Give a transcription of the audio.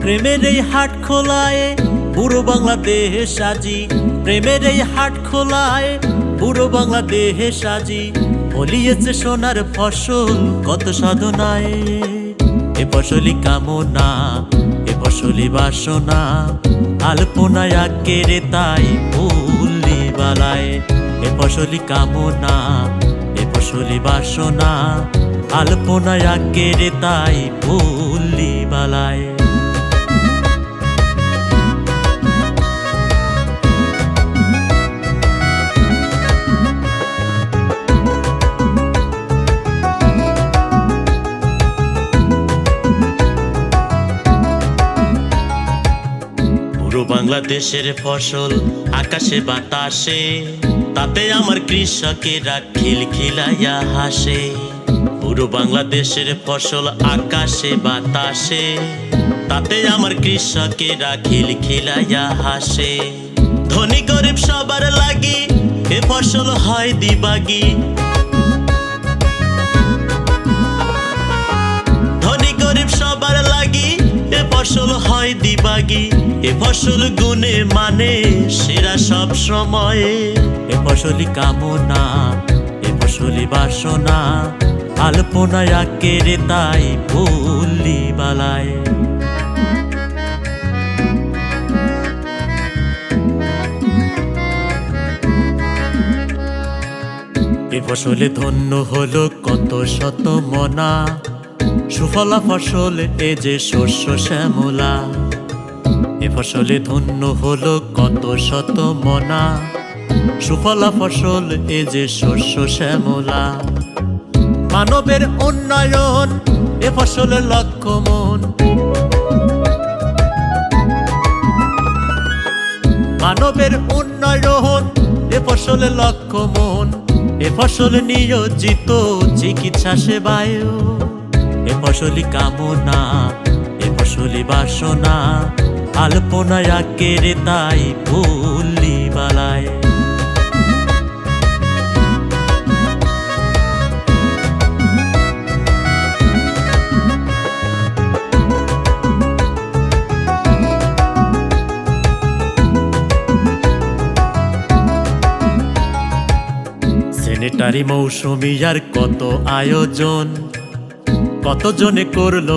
প্রেমের এই হাট খোলায় পুরো বাংলাদেশ সাজি, প্রেমের এই হাট খোলায় পুরো বাংলাদেশ সাজি। ফলিয়েছে সোনার ফসল কত সাধনায়, এ ফসলি কামনা এ ফসলি বাসনা, আলপনায় আকেরে তাই ফুলি বালায়। এ ফসলি কামনা এ ফসলি বাসনা, আলপনায় আকেরে তাই ফুলি বালায়। পুরো বাংলাদেশের ফসল আকাশে বাতাসে, তাতে আমার কৃষকেরা খিলখিলাইয়া হাসে। পুরো বাংলাদেশের ফসল আকাশে বাতাসে, তাতে আমার কৃষকেরা খিলখিলাইয়া হাসে। ধনী গরিব সবার লাগি এ ফসল হয় দিবাগি, ধনী গরিব সবার লাগি এ ফসল হয় দিবাগি। এ ফসল গুণে মানে সেরা সব সময়ে, এ ফসলি কামনা এ ফসলি বাসনা, আলপনায় আকেরে তাই ফুলি বালায়। এ ফসলে ধন্য হলো কত শত মনা, সুফলা ফসল এ যে শস্য শ্যামলা। এ ফসলে ধন্য হলো কত শত মনা, সুফলা ফসল এ যে শস্য শ্যামলা। মানবের উন্নয়ন এ ফসলের লক্ষ্য মন, মানবের উন্নয়ন এ ফসলের লক্ষ্য মন। এ ফসল নিয়োজিত চিকিৎসা সেবায়, এ ফসলি কামনা এ ফসলি বাসনা, আলপনায় আকেরে তাই ফুলি বালায়। সেনেটারি মৌসুমি আর কত আয়োজন, কত জনে করলো